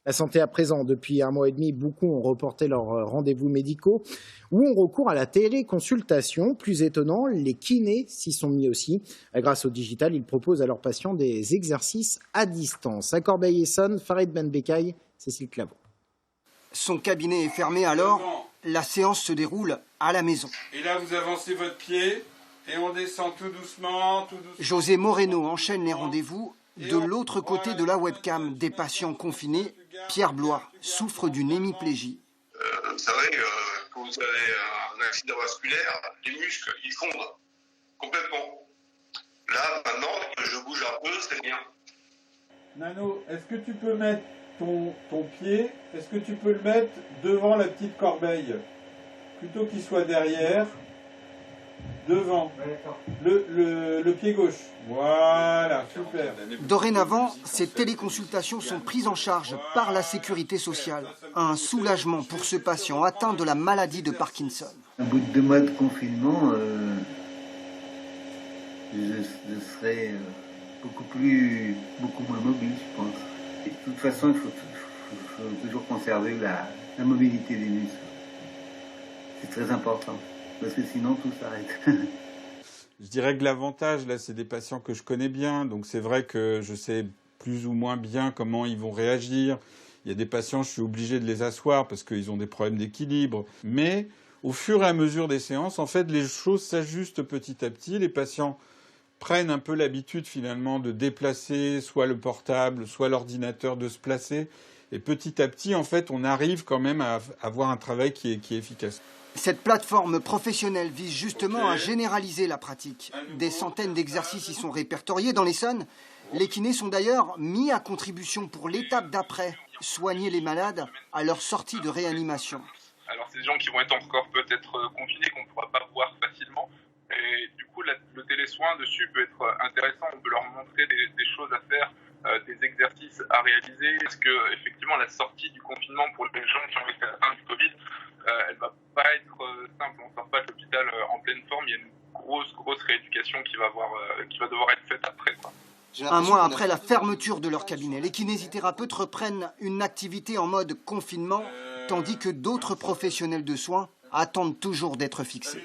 La santé à présent, depuis un mois et demi, beaucoup ont reporté leurs rendez-vous médicaux ou ont recours à la téléconsultation. Plus étonnant, les kinés s'y sont mis aussi. Grâce au digital, ils proposent à leurs patients des exercices à distance. À Corbeil-Essonnes, Farid Benbekay, Cécile Claveau. Son cabinet est fermé alors, la séance se déroule à la maison. Et là, vous avancez votre pied et on descend tout doucement, tout doucement. José Moreno enchaîne les rendez-vous. De l'autre côté de la webcam, des patients confinés, Pierre Blois souffre d'une hémiplégie. Vous savez, quand vous avez un accident vasculaire, les muscles, ils fondent complètement. Là, maintenant, je bouge un peu, c'est bien. Nano, est-ce que tu peux mettre ton pied, est-ce que tu peux le mettre devant la petite corbeille? Plutôt qu'il soit derrière, devant, le pied gauche. Voilà, super. Dorénavant, ces téléconsultations sont prises en charge par la sécurité sociale. Un soulagement pour ce patient atteint de la maladie de Parkinson. Au bout de 2 mois de confinement, je serai beaucoup moins mobile, je pense. Et de toute façon, il faut toujours conserver la mobilité des muscles. C'est très important, parce que sinon tout s'arrête. Je dirais que l'avantage, là, c'est des patients que je connais bien. Donc c'est vrai que je sais plus ou moins bien comment ils vont réagir. Il y a des patients, je suis obligé de les asseoir parce qu'ils ont des problèmes d'équilibre. Mais au fur et à mesure des séances, en fait, les choses s'ajustent petit à petit. Les patients prennent un peu l'habitude finalement de déplacer soit le portable, soit l'ordinateur, de se placer. Et petit à petit, en fait, on arrive quand même à avoir un travail qui est efficace. Cette plateforme professionnelle vise justement à généraliser la pratique. Des centaines d'exercices y sont répertoriés dans l'Essonne. Les kinés sont d'ailleurs mis à contribution pour l'étape d'après, soigner les malades à leur sortie de réanimation. Alors c'est des gens qui vont être encore peut-être confinés, qu'on ne pourra pas voir facilement. Et du coup, le télésoin dessus peut être intéressant. On peut leur montrer des choses à faire, des exercices à réaliser. Est-ce que effectivement la sortie du confinement pour les gens qui ont été atteints du Covid, elle va pas être simple. On sort pas de l'hôpital en pleine forme. Il y a une grosse rééducation qui va devoir être faite après, quoi. Un mois après la fermeture de leur cabinet, les kinésithérapeutes reprennent une activité en mode confinement, tandis que d'autres professionnels de soins attendent toujours d'être fixés.